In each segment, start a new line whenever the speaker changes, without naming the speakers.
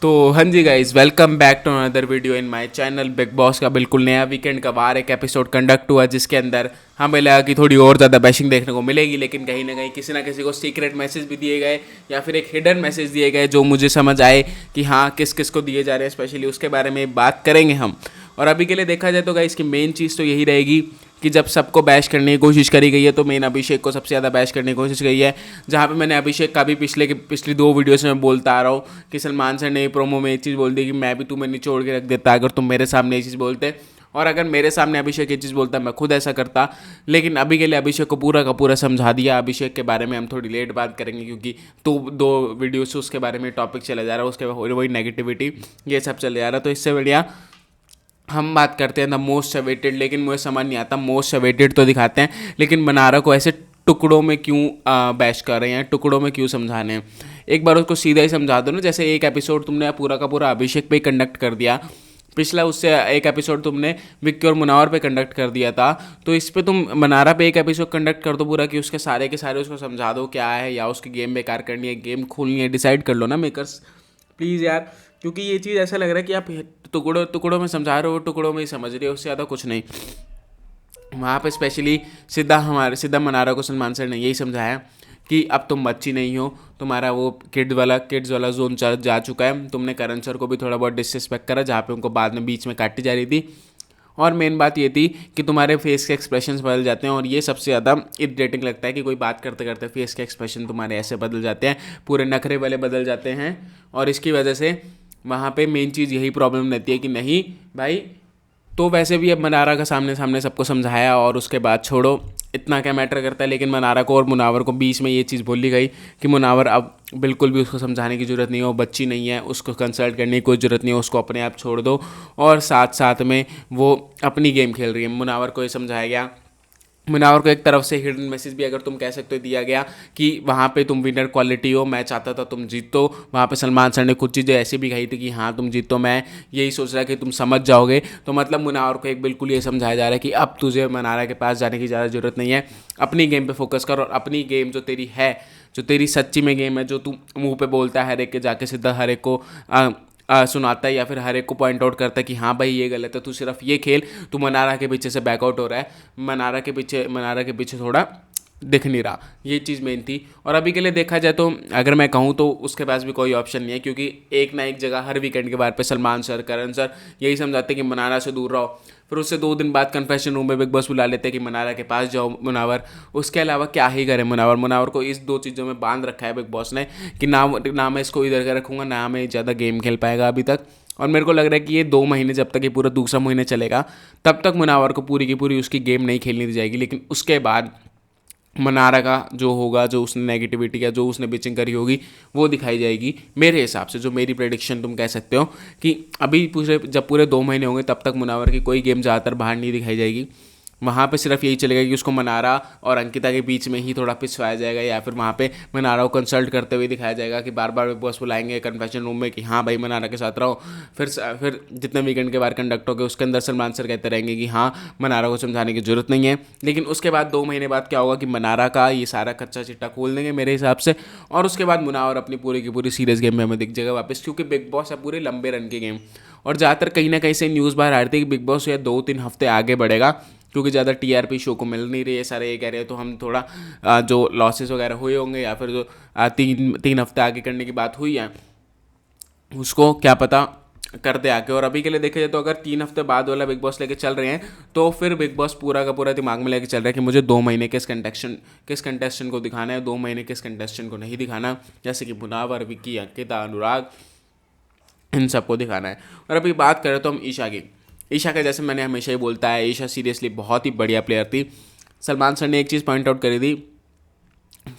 तो हाँ जी guys, welcome back to another video in my channel. Bigg Boss का बिल्कुल नया वीकेंड का बाहर एक एपिसोड कंडक्ट हुआ, जिसके अंदर हमें लगा कि थोड़ी और ज़्यादा बैशिंग देखने को मिलेगी, लेकिन कहीं ना किसी को सीक्रेट मैसेज भी दिए गए या फिर एक हिडन मैसेज दिए गए जो मुझे समझ आए कि हाँ किस किस को दिए जा रहे हैं। स्पेशली उसके बारे में बात करेंगे हम। और अभी के लिए देखा जाए तो गाइस की मेन चीज़ तो यही रहेगी कि जब सबको बैश करने की कोशिश करी गई है तो मेन अभिषेक को सबसे ज़्यादा बैश करने की कोशिश गई है। जहाँ पे मैंने अभिषेक का भी पिछली दो वीडियो से मैं बोलता आ रहा हूँ कि सलमान सर ने प्रोमो में एक चीज़ बोल दी कि मैं भी तुम्हें निचोड़ के रख देता अगर तुम मेरे सामने ये चीज़ बोलते, और अगर मेरे सामने अभिषेक ये चीज़ बोलता मैं खुद ऐसा करता। लेकिन अभी के लिए अभिषेक को पूरा का पूरा समझा दिया। अभिषेक के बारे में हम थोड़ी लेट बात करेंगे क्योंकि तो दो वीडियो से उसके बारे में टॉपिक चला जा रहा है, उसके वही नेगेटिविटी ये सब चले जा रहा है। तो इससे बढ़िया हम बात करते हैं द मोस्ट अवेटेड। लेकिन मुझे समझ नहीं आता, मोस्ट अवेटेड तो दिखाते हैं लेकिन मनारा को ऐसे टुकड़ों में क्यों बैश कर रहे हैं, टुकड़ों में क्यों समझाने हैं। एक बार उसको सीधा ही समझा दो ना। जैसे एक एपिसोड तुमने पूरा का पूरा अभिषेक पे ही कंडक्ट कर दिया, पिछला उससे एक एपिसोड तुमने विक्की और मुनावर पे कंडक्ट कर दिया था, तो इस पे तुम मनारा पे एक एपिसोड कंडक्ट कर दो पूरा कि उसके सारे के सारे उसको समझा दो क्या है, या उसकी गेम बेकार करनी है, गेम खोलनी है, डिसाइड कर लो ना मेकर्स, प्लीज़ यार। क्योंकि ये चीज़ ऐसा लग रहा है कि आप टुकड़ों टुकड़ों में समझा रहे हो, टुकड़ों में ही समझ रहे हो, उससे ज़्यादा कुछ नहीं। वहाँ पे स्पेशली सीधा मनारा को सलमान सर ने यही समझाया कि अब तुम बच्ची नहीं हो, तुम्हारा वो किड्स वाला जोन जा चुका है। तुमने करण सर को भी थोड़ा बहुत डिसरिस्पेक्ट करा जहाँ पे उनको बाद में बीच में काटी जा रही थी। और मेन बात ये थी कि तुम्हारे फेस के एक्सप्रेशंस बदल जाते हैं, और ये सबसे ज़्यादा इरिटेटिंग लगता है कि कोई बात करते करते फेस के एक्सप्रेशन तुम्हारे ऐसे बदल जाते हैं, पूरे नखरे वाले बदल जाते हैं। और इसकी वजह से वहाँ पे मेन चीज़ यही प्रॉब्लम रहती है कि नहीं भाई, तो वैसे भी अब मनारा का सामने सामने सबको समझाया और उसके बाद छोड़ो, इतना क्या मैटर करता है। लेकिन मनारा को और मुनावर को बीच में ये चीज़ बोली गई कि मुनावर अब बिल्कुल भी उसको समझाने की ज़रूरत नहीं है, वो बच्ची नहीं है, उसको कंसल्ट करने की कोई ज़रूरत नहीं है, उसको अपने आप छोड़ दो। और साथ साथ में वो अपनी गेम खेल रही है। मुनावर को ये समझाया गया, मुनावर को एक तरफ से हिडन मैसेज भी अगर तुम कह सकते हो दिया गया कि वहाँ पे तुम विनर क्वालिटी हो, मैं चाहता था तुम जीतो। वहाँ पे सलमान सर ने कुछ चीज़ें ऐसी भी कही थी कि हाँ तुम जीतो, मैं यही सोच रहा कि तुम समझ जाओगे। तो मतलब मुनावर को एक बिल्कुल ये समझाया जा रहा है कि अब तुझे मनारा के पास जाने की ज़्यादा ज़रूरत नहीं है, अपनी गेम पे फोकस कर, और अपनी गेम जो तेरी है, जो तेरी सच्ची में गेम है, जो तू मुंह पे बोलता है हर एक के जाके सीधा हर एक को सुनाता है या फिर हर एक को पॉइंट आउट करता है कि हाँ भाई ये गलत है, तू सिर्फ ये खेल, तू मनारा के पीछे से बैकआउट हो रहा है, मनारा के पीछे थोड़ा दिख नहीं रहा। ये चीज़ मेन थी। और अभी के लिए देखा जाए तो अगर मैं कहूँ तो उसके पास भी कोई ऑप्शन नहीं है, क्योंकि एक ना एक जगह हर वीकेंड के बाद पे सलमान सर, करण सर यही समझाते हैं कि मनारा से दूर रहो। फिर उससे 2 दिन बाद कन्फेशन रूम में बिग बॉस बुला लेते हैं कि मनारा के पास जाओ मुनावर। उसके अलावा क्या ही करे मुनावर को इस दो चीज़ों में बांध रखा है बिग बॉस ने कि ना मैं इसको इधर का रखूँगा, ना मैं ज़्यादा गेम खेल पाएगा अभी तक। और मेरे को लग रहा है कि ये 2 महीने, जब तक ये पूरा दूसरा महीने चलेगा तब तक मुनावर को पूरी की पूरी उसकी गेम नहीं खेलनी दी जाएगी। लेकिन उसके बाद मनारा का जो होगा, जो उसने नेगेटिविटी या जो उसने बिचिंग करी होगी वो दिखाई जाएगी मेरे हिसाब से। जो मेरी प्रेडिक्शन तुम कह सकते हो कि अभी जब पूरे 2 महीने होंगे तब तक मुनावर की कोई गेम ज़्यादातर बाहर नहीं दिखाई जाएगी। वहाँ पे सिर्फ यही चलेगा कि उसको मनारा और अंकिता के बीच में ही थोड़ा पिछवाया जाएगा, या फिर वहाँ पे मनारा को कंसल्ट करते हुए दिखाया जाएगा कि बार बार बिग बॉस बुलाएंगे कन्फेशन रूम में कि हाँ भाई मनारा के साथ रहो। फिर जितने वीकेंड के बार कंडक्ट होंगे उसके अंदर सलमान सर कहते रहेंगे कि हाँ मनारा को समझाने की जरूरत नहीं है। लेकिन उसके बाद 2 महीने बाद क्या होगा कि मनारा का ये सारा कच्चा चिट्टा खोल देंगे मेरे हिसाब से, और उसके बाद मुनावर अपनी पूरी की पूरी सीरियस गेम में हमें दिख जाएगा वापस, क्योंकि बिग बॉस है पूरे लंबे रन की गेम। और ज़्यादातर कहीं ना कहीं से न्यूज़ बाहर आ रही थी कि बिग बॉस या 2-3 हफ्ते आगे बढ़ेगा, क्योंकि ज़्यादा टीआरपी शो को मिल नहीं रही है, सारे ये कह रहे हैं। तो हम थोड़ा जो लॉसेस वगैरह हुए होंगे या फिर जो 3 हफ्ते आगे करने की बात हुई है उसको क्या पता कर दे आके। और अभी के लिए देखा जाए तो अगर 3 हफ्ते बाद वाला बिग बॉस लेके चल रहे हैं तो फिर बिग बॉस पूरा का पूरा दिमाग में लेके चल रहा है कि मुझे 2 महीने किस कंटेस्टेंट को दिखाना है, 2 महीने किस कंटेस्टेंट को नहीं दिखाना, जैसे कि मुनावर, विक्की, अंकिता, अनुराग, इन सबको दिखाना है। और अभी बात करें तो हम ईशा का, जैसे मैंने हमेशा ही बोलता है, ईशा सीरियसली बहुत ही बढ़िया प्लेयर थी। सलमान सर ने एक चीज़ पॉइंट आउट करी थी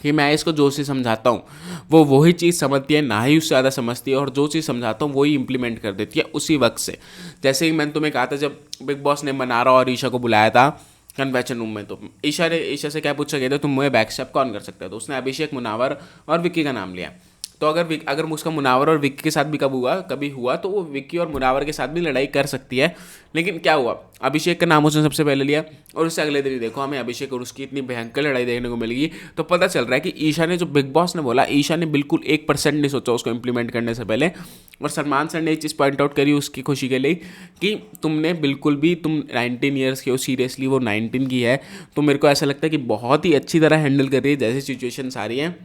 कि मैं इसको जो चीज़ समझाता हूँ वो वही चीज़ समझती है, ना ही उससे ज़्यादा समझती है, और जो चीज़ समझाता हूँ वही इंप्लीमेंट कर देती है उसी वक्त से। जैसे ही मैंने तुम्हें कहा था जब बिग बॉस ने मनारा और ईशा को बुलाया था कन्वेंशन रूम में, तो ईशा से क्या पूछा गया था तुम मुझे बैकस्टेप कौन कर सकता है, तो उसने अभिषेक, मुनावर और विक्की का नाम लिया। तो अगर उसका मुनावर और विक्की के साथ भी कभी हुआ तो वो विक्की और मुनावर के साथ भी लड़ाई कर सकती है। लेकिन क्या हुआ, अभिषेक का नाम उसने सबसे पहले लिया और उससे अगले दिन ही देखो हमें अभिषेक और उसकी इतनी भयंकर लड़ाई देखने को मिलेगी। तो पता चल रहा है कि ईशा ने, जो बिग बॉस ने बोला, ईशा ने बिल्कुल 1% नहीं सोचा उसको इम्प्लीमेंट करने से पहले। और सलमान सर ने एक चीज़ पॉइंट आउट करी उसकी खुशी के लिए कि तुमने बिल्कुल भी, तुम 19 ईयर्स के हो, सीरियसली वो 19 की है, तो मेरे को ऐसा लगता है कि बहुत ही अच्छी तरह हैंडल कर रही है जैसी सिचुएशंस आ रही हैं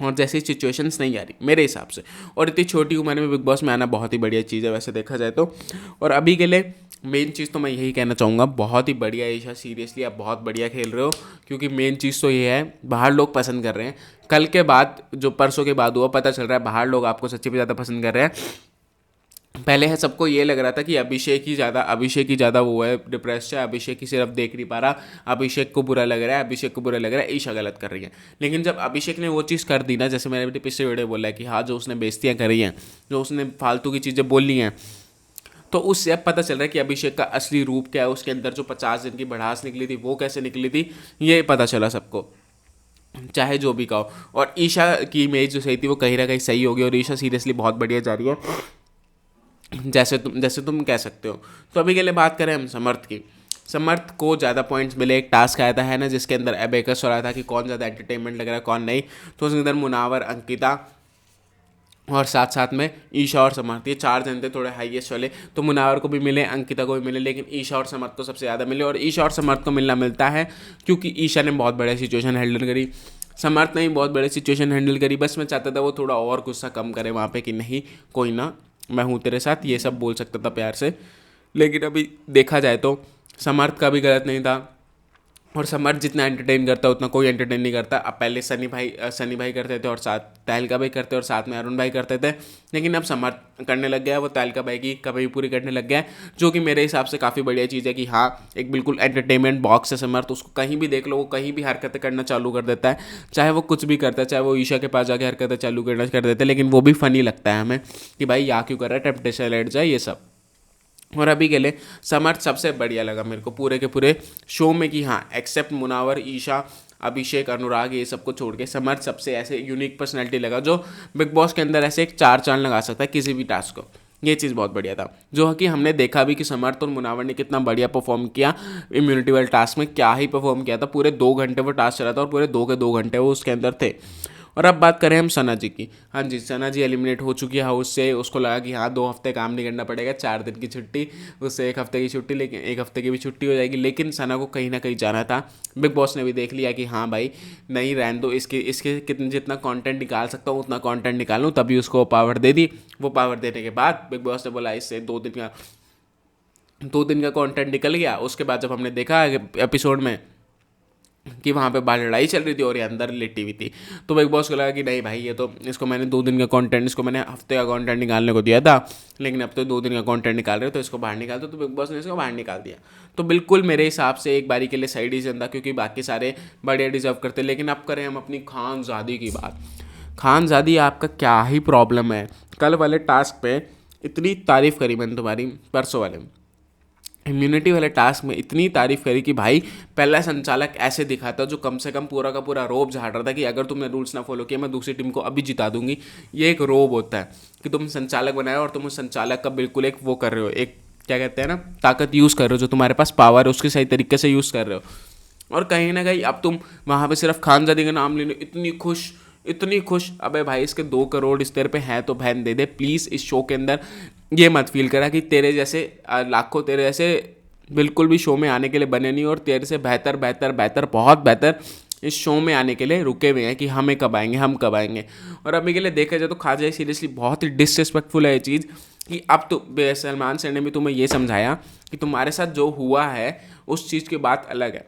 और जैसी सिचुएशंस नहीं आ रही मेरे हिसाब से। और इतनी छोटी उम्र में बिग बॉस में आना बहुत ही बढ़िया चीज़ है वैसे देखा जाए तो। और अभी के लिए मेन चीज़ तो मैं यही कहना चाहूँगा, बहुत ही बढ़िया ईशा, सीरियसली आप बहुत बढ़िया खेल रहे हो। क्योंकि मेन चीज़ तो ये है, बाहर लोग पसंद कर रहे हैं। कल के बाद, जो परसों के बाद हुआ, पता चल रहा है बाहर लोग आपको सच्ची में ज़्यादा पसंद कर रहे हैं। पहले है सबको ये लग रहा था कि अभिषेक ही ज़्यादा वो है, डिप्रेस्ड है, अभिषेक ही सिर्फ देख नहीं पा रहा, अभिषेक को बुरा लग रहा है, ईशा गलत कर रही है। लेकिन जब अभिषेक ने वो चीज़ कर दी ना, जैसे मैंने पिछले वीडियो बोला है कि हाँ, जो उसने बेइज्जतियाँ करी हैं, जो उसने फालतू की चीज़ें बोली हैं, तो उससे अब पता चल रहा है कि अभिषेक का असली रूप क्या है, उसके अंदर जो 50 दिन की भड़ास निकली थी वो कैसे निकली थी, ये पता चला सबको, चाहे जो भी कहो। और ईशा की इमेज जो सही थी वो कहीं ना कहीं सही होगी और ईशा सीरियसली बहुत बढ़िया जा रही है, जैसे तुम कह सकते हो। तो अभी के लिए बात करें हम समर्थ की। समर्थ को ज़्यादा पॉइंट्स मिले, एक टास्क आया था है ना, जिसके अंदर एबेकस हो रहा था कि कौन ज़्यादा एंटरटेनमेंट लग रहा है कौन नहीं। तो उसके अंदर मुनावर, अंकिता और साथ साथ में ईशा और समर्थ, ये 4 जन थे थोड़े हाईएस्ट वाले। तो मुनावर को भी मिले, अंकिता को भी मिले, लेकिन ईशा और समर्थ को सबसे ज़्यादा मिले। और ईशा और समर्थ को मिलता है क्योंकि ईशा ने बहुत बड़ा सिचुएशन हैंडल करी, समर्थ ने भी बहुत बड़े सिचुएशन हैंडल करी। बस मैं चाहता था वो थोड़ा और गुस्सा कम करे वहाँ पे कि नहीं कोई ना, मैं हूँ तेरे साथ, ये सब बोल सकता था प्यार से। लेकिन अभी देखा जाए तो समर्थ का भी गलत नहीं था। और समर्थ जितना एंटरटेन करता है उतना कोई एंटरटेन नहीं करता। अब पहले सनी भाई करते थे और साथ तहलका भाई करते और साथ में अरुण भाई करते थे, लेकिन अब समर्थ करने लग गया, वो तहलका भाई की कभी पूरी करने लग गया है, जो कि मेरे हिसाब से काफ़ी बढ़िया चीज़ है कि हाँ, एक बिल्कुल एंटरटेनमेंट बॉक्स है समर्थ, उसको कहीं भी देख लो वो कहीं भी हरकतें करना चालू कर देता है, चाहे वो कुछ भी करता है, चाहे वो ईशा के पास जाके हरकतें चालू करना कर देता है, लेकिन वो भी फनी लगता है हमें कि भाई यहाँ क्यों कर रहा है, टेम्पटेशन लेट जाए ये सब। और अभी के लिए समर्थ सबसे बढ़िया लगा मेरे को पूरे के पूरे शो में कि हाँ, एक्सेप्ट मुनावर, ईशा, अभिषेक, अनुराग, ये सबको छोड़ के समर्थ सबसे ऐसे यूनिक पर्सनैलिटी लगा जो बिग बॉस के अंदर ऐसे एक 4 चांद लगा सकता है किसी भी टास्क को। ये चीज़ बहुत बढ़िया था, जो कि हमने देखा भी कि समर्थ और मुनावर ने कितना बढ़िया परफॉर्म किया इम्यूनिटी वाले टास्क में, क्या ही परफॉर्म किया था। पूरे 2 घंटे वो टास्क चला था और पूरे 2 के 2 घंटे वो उसके अंदर थे। और अब बात करें हम सना जी की। हाँ जी, सना जी एलिमिनेट हो चुकी है हाउस से। उसको लगा कि हाँ 2 हफ्ते काम नहीं करना पड़ेगा, 4 दिन की छुट्टी, उससे 1 हफ्ते की छुट्टी, लेकिन 1 हफ्ते की भी छुट्टी हो जाएगी। लेकिन सना को कहीं ना कहीं जाना था। बिग बॉस ने भी देख लिया कि हाँ भाई नहीं रहने दो, इसके कितने जितना कंटेंट निकाल सकता हूँ उतना कंटेंट निकालूँ, तभी उसको पावर दे दी। वो पावर देने के बाद बिग बॉस ने बोला इससे 2 दिन का कंटेंट निकल गया। उसके बाद जब हमने देखा एपिसोड में कि वहाँ पे बाहर लड़ाई चल रही थी और ये अंदर लेटी हुई थी, तो बिग बॉस को लगा कि नहीं भाई, ये तो इसको मैंने 2 दिन का कंटेंट, इसको मैंने हफ्ते का कंटेंट निकालने को दिया था, लेकिन अब तो 2 दिन का कंटेंट निकाल रहे हो तो इसको बाहर निकाल दो। तो बिग बॉस ने इसको बाहर निकाल दिया। तो बिल्कुल मेरे हिसाब से एक बारी के लिए सही डिसीजन था, क्योंकि बाकी सारे बढ़िया डिजर्व करते। लेकिन अब करें हम अपनी खानजादी की बात। खानजादी, आपका क्या ही प्रॉब्लम है? कल वाले टास्क पे इतनी तारीफ़ करी मैंने तुम्हारी, परसों वाले इम्यूनिटी वाले टास्क में इतनी तारीफ करी कि भाई पहला संचालक ऐसे दिखाता जो कम से कम पूरा का पूरा रोब झाड़ रहा था कि अगर तुमने रूल्स ना फॉलो किया मैं दूसरी टीम को अभी जिता दूंगी। ये एक रोब होता है कि तुम संचालक बनाए और तुम उस संचालक का बिल्कुल एक वो कर रहे हो, एक क्या कहते हैं ना, ताकत यूज़ कर रहे हो, जो तुम्हारे पास पावर है उसके सही तरीके से यूज़ कर रहे हो। और कहीं ना कहीं अब तुम वहाँ पर सिर्फ खानजादी का नाम लेने इतनी खुश। अबे भाई इसके 2 करोड़ इस तेरे पे हैं तो बहन दे दे प्लीज़। इस शो के अंदर ये मत फील करा कि तेरे जैसे लाखों तेरे जैसे बिल्कुल भी शो में आने के लिए बने नहीं, और तेरे से बेहतर बहुत बेहतर इस शो में आने के लिए रुके हुए हैं कि हम कब आएंगे। और अभी के लिए देखा जाए तो खाजा सीरियसली बहुत ही डिसरिस्पेक्टफुल है ये चीज़ कि अब तो सलमान सर ने भी तुम्हें ये समझाया कि तुम्हारे साथ जो हुआ है उस चीज़ की बात अलग है।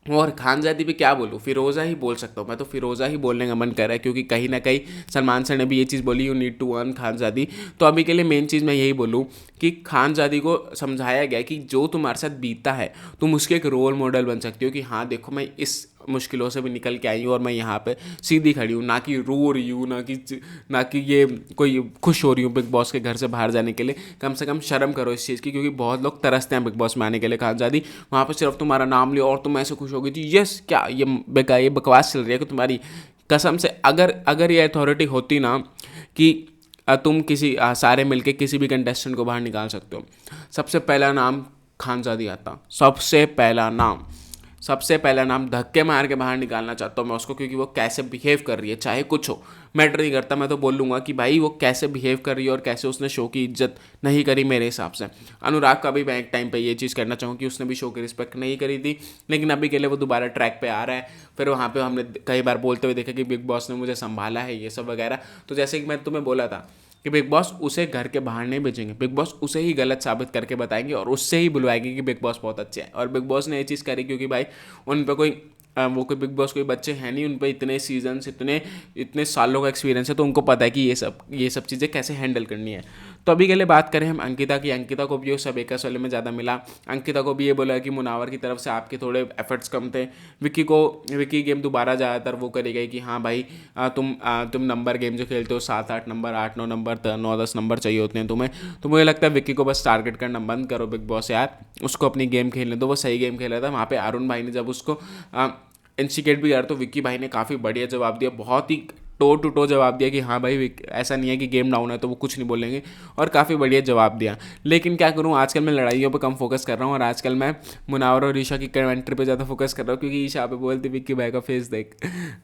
और खानजादी भी क्या बोलूँ, फिरोज़ा ही बोल सकता हूँ मैं, तो फिरोज़ा ही बोलने का मन कर रहा है, क्योंकि कहीं ना कहीं सलमान सर ने भी ये चीज़ बोली, you need to earn Khanzadi. तो अभी के लिए मेन चीज़ मैं यही बोलूँ कि खानजादी को समझाया गया कि जो तुम्हारे साथ बीता है तुम उसके एक रोल मॉडल बन सकती हो कि हाँ देखो मैं इस मुश्किलों से भी निकल के आई हूँ और मैं यहाँ पे सीधी खड़ी हूँ, ना कि रो रही हूँ, ना कि ये कोई खुश हो रही हूँ बिग बॉस के घर से बाहर जाने के लिए। कम से कम शर्म करो इस चीज़ की, क्योंकि बहुत लोग तरसते हैं बिग बॉस में आने के लिए। खानजादी वहाँ पर सिर्फ तुम्हारा नाम लियो और तुम ऐसे खुश हो गई थी, यस क्या ये बकवास चल रही है कि तुम्हारी कसम से अगर अगर ये अथॉरिटी होती ना कि तुम किसी सारे मिलके किसी भी कंटेस्टेंट को बाहर निकाल सकते हो, सबसे पहला नाम खानजादी आता, सबसे पहला नाम धक्के मार के बाहर निकालना चाहता हूँ मैं उसको, क्योंकि वो कैसे बिहेव कर रही है, चाहे कुछ हो मैटर नहीं करता, मैं तो बोल लूँगा कि भाई वो कैसे बिहेव कर रही है और कैसे उसने शो की इज्जत नहीं करी मेरे हिसाब से। अनुराग का भी मैं एक टाइम पे ये चीज़ कहना चाहूँ कि उसने भी शो की रिस्पेक्ट नहीं करी थी, लेकिन अभी के लिए वो दोबारा ट्रैक पे आ रहा है। फिर वहाँ पे हमने कई बार बोलते हुए देखा कि बिग बॉस ने मुझे संभाला है, ये सब वगैरह। तो जैसे कि मैं तुम्हें बोला था कि बिग बॉस उसे घर के बाहर नहीं भेजेंगे, बिग बॉस उसे ही गलत साबित करके बताएंगे और उससे ही बुलवाएंगे कि बिग बॉस बहुत अच्छे हैं। और बिग बॉस ने ये चीज़ करी क्योंकि भाई उन पर कोई वो कोई बिग बॉस कोई बच्चे हैं नहीं, उन पर इतने सीजन्स इतने इतने सालों का एक्सपीरियंस है, तो उनको पता है कि ये सब चीज़ें कैसे हैंडल करनी है। तो अभी के लिए बात करें हम अंकिता की, अंकिता को भी वो सब एकस वाले में ज़्यादा मिला। अंकिता को भी ये बोला कि मुनावर की तरफ से आपके थोड़े एफर्ट्स कम थे। विक्की गेम दोबारा ज़्यादातर वो करी गई कि हाँ भाई तुम नंबर गेम जो खेलते हो 7-8 नंबर 8-9 नंबर 9-10 नंबर चाहिए होते हैं तुम्हें, तो मुझे लगता है विक्की को बस टारगेट करना बंद करो बिग बॉस यार, उसको अपनी गेम खेलने दो। वो सही गेम खेल रहा था वहाँ पे, अरुण भाई ने जब उसको इंस्टिकेट भी करा तो विक्की भाई ने काफ़ी बढ़िया जवाब दिया, बहुत ही टो टू टो जवाब दिया कि हाँ भाई ऐसा नहीं है कि गेम डाउन है तो वो कुछ नहीं बोलेंगे, और काफ़ी बढ़िया जवाब दिया। लेकिन क्या करूँ, आजकल मैं लड़ाइयों पे कम फोकस कर रहा हूँ और आजकल मैं मुनावर और ईशा की कमेंट्री पे ज़्यादा फोकस कर रहा हूँ, क्योंकि ईशा पे बोलती विक्की भाई का फेस देख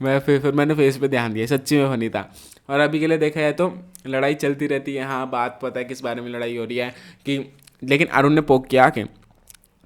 मैं फिर मैंने फेस पे ध्यान दिया, सच्ची में फनी था। और अभी के लिए देखा जाए तो लड़ाई चलती रहती है, हाँ बात पता है किस बारे में लड़ाई हो रही है कि, लेकिन अरुण ने पोक किया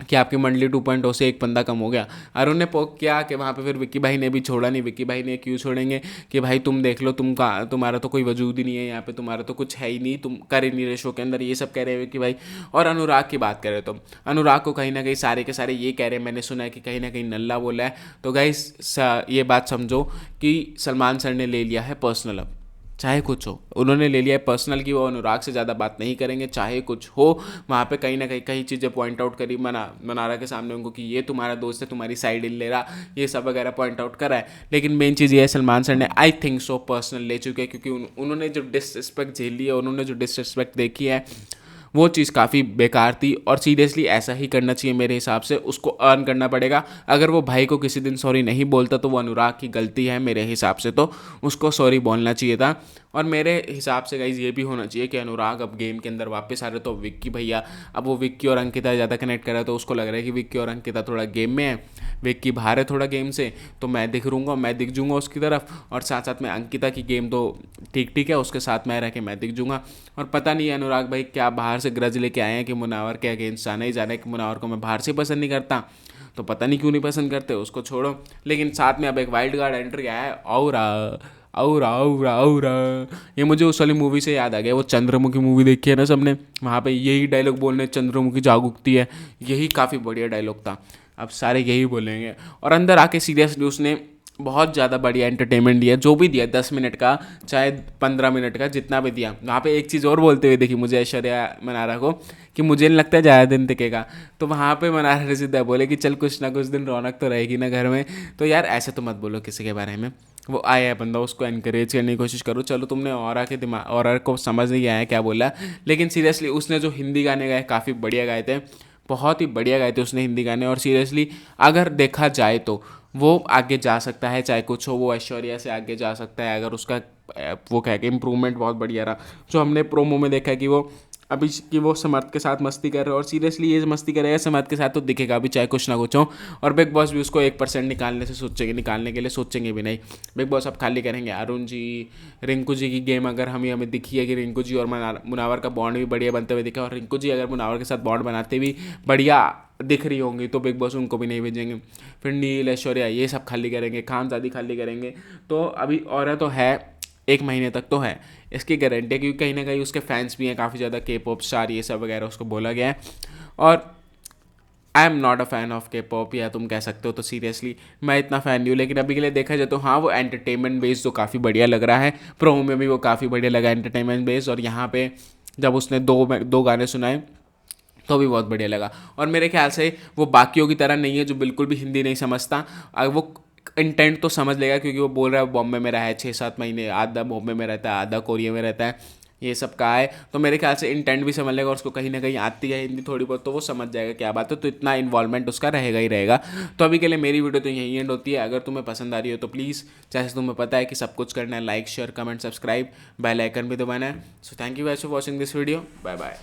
कि आपकी मंडली 2.0 से एक बंदा कम हो गया। अरुण ने पोक किया कि वहाँ पे फिर विक्की भाई ने भी छोड़ा नहीं। विक्की भाई ने क्यों छोड़ेंगे कि भाई तुम देख लो, तुम्हारा तो कोई वजूद ही नहीं है यहाँ पे, तुम्हारा तो कुछ है ही नहीं, तुम कर ही नहीं रहे शो के अंदर, ये सब कह रहे हैं विक्की भाई। और अनुराग की बात करें तो अनुराग को कहीं ना कहीं सारे के सारे ये कह रहे हैं, मैंने सुना है कि कहीं ना कहीं नल्ला बोला है। तो गाइस ये बात समझो कि सलमान सर ने ले लिया है पर्सनल, अब चाहे कुछ हो उन्होंने ले लिया है पर्सनल की वो अनुराग से ज़्यादा बात नहीं करेंगे, चाहे कुछ हो। वहाँ पे कहीं ना कहीं कई चीज़ें पॉइंट आउट करी मनारा के सामने उनको कि ये तुम्हारा दोस्त है, तुम्हारी साइड ले रहा, ये सब वगैरह पॉइंट आउट करा है। लेकिन मेन चीज़ ये है सलमान सर ने आई थिंक सो पर्सनल ले चुके हैं, क्योंकि उन्होंने जो डिसरिस्पेक्ट झेली है, उन्होंने जो डिसरिस्पेक्ट देखी है, वो चीज़ काफ़ी बेकार थी। और सीरियसली ऐसा ही करना चाहिए मेरे हिसाब से, उसको अर्न करना पड़ेगा। अगर वो भाई को किसी दिन सॉरी नहीं बोलता तो वो अनुराग की गलती है मेरे हिसाब से, तो उसको सॉरी बोलना चाहिए था। और मेरे हिसाब से गाइज ये भी होना चाहिए कि अनुराग अब गेम के अंदर वापस आ रहे, तो विक्की भैया अब वो विक्की और अंकिता ज़्यादा कनेक्ट कर रहा है, तो उसको लग रहा है कि विक्की और अंकिता थोड़ा गेम में है, विक्की बाहर है थोड़ा गेम से, तो मैं दिख जूँगा उसकी तरफ, और साथ साथ में अंकिता की गेम तो ठीक ठीक है, उसके साथ में रह के मैं दिख जूँगा। और पता नहीं अनुराग भाई क्या बाहर से ग्रज लेके आए हैं कि मुनावर के अगेंस्ट जाना ही जाना है, कि मुनावर को मैं बाहर से पसंद नहीं करता, तो पता नहीं क्यों नहीं पसंद करते, उसको छोड़ो। लेकिन साथ में अब एक वाइल्ड कार्ड एंट्री आया है, और ये मुझे उस वाली मूवी से याद आ गया, वो चंद्रमुखी मूवी देखी है ना सबने, वहाँ पे यही डायलॉग बोलने, चंद्रमुखी जाग उगती है, यही काफ़ी बढ़िया डायलॉग था, अब सारे यही बोलेंगे। और अंदर आके सीरियसली उसने बहुत ज़्यादा बढ़िया एंटरटेनमेंट दिया, जो भी दिया 10 मिनट का चाहे 15 मिनट का जितना भी दिया। वहाँ पे एक चीज़ और बोलते हुए देखी मुझे ऐश्वर्या मनारा को कि मुझे नहीं लगता है ज़्यादा दिन टिकेगा, तो वहाँ पे मनारा ने सीधा बोले कि चल कुछ ना कुछ दिन रौनक तो रहेगी ना घर में। तो यार ऐसे तो मत बोलो किसी के बारे में, वो आया है बंदा, उसको एनकरेज करने की कोशिश करो। चलो तुमने और को समझ नहीं आया क्या बोला, लेकिन सीरियसली उसने जो हिंदी गाने गाए काफ़ी बढ़िया गाए थे, बहुत ही बढ़िया गाए थे उसने हिंदी गाने। और सीरियसली अगर देखा जाए तो वो आगे जा सकता है, चाहे कुछ हो, वो ऐश्वर्या से आगे जा सकता है अगर उसका वो कह के इम्प्रूवमेंट बहुत बढ़िया रहा। जो हमने प्रोमो में देखा कि वो अभी कि वो समर्थ के साथ मस्ती कर रहे हो, और सीरियसली ये मस्ती करेगा समर्थ के साथ तो दिखेगा अभी, चाहे कुछ ना कुछ हो। और बिग बॉस भी उसको 1% निकालने के लिए सोचेंगे भी नहीं। बिग बॉस अब खाली करेंगे अरुण जी, रिंकू जी की गेम अगर हमें दिखी है कि रिंकू जी और मुनावर का बॉन्ड भी बढ़िया बनते हुए दिखा, और रिंकू जी अगर मुनावर के साथ बॉन्ड बनाते भी बढ़िया दिख रही होंगी, तो बिग बॉस उनको भी नहीं भेजेंगे। फिर नील ऐश्वर्या ये सब खाली करेंगे, खानजादी खाली करेंगे। तो अभी और तो है 1 महीने तक तो है, इसकी गारंटी है, क्योंकि कहीं ना कहीं उसके फैंस भी हैं काफ़ी ज़्यादा, के पॉप स्टार ये सब वगैरह उसको बोला गया है। और I am not a fan of के पॉप, या तुम कह सकते हो, तो सीरियसली मैं इतना फ़ैन नहीं हूँ। लेकिन अभी के लिए देखा जाए तो हाँ वो एंटरटेनमेंट बेस्ड तो काफ़ी बढ़िया लग रहा है, प्रोमो में भी वो काफ़ी बढ़िया लगा एंटरटेनमेंट बेस्ड, और यहाँ पे जब उसने दो गाने सुनाए तो भी बहुत बढ़िया लगा। और मेरे ख्याल से वो बाकियों की तरह नहीं है जो बिल्कुल भी हिंदी नहीं समझता, वो इंटेंट तो समझ लेगा, क्योंकि वो बोल रहा है बॉम्बे में रहा है 6-7 महीने, आधा बॉम्बे में रहता है आधा कोरिया में रहता है, ये सब कहा है, तो मेरे ख्याल से इंटेंट भी समझ लेगा और उसको कहीं ना कहीं आती है हिंदी थोड़ी बहुत, तो वो समझ जाएगा क्या बात है, तो इतना इन्वॉल्वमेंट उसका रहेगा ही रहेगा। तो अभी के लिए मेरी वीडियो तो यही एंड होती है। अगर तुम्हें पसंद आ रही हो तो प्लीज़, जैसे तुम्हें पता है कि सब कुछ करना है, like share comment subscribe, bell icon भी दबाना है। So thank you guys for watching this video, bye bye.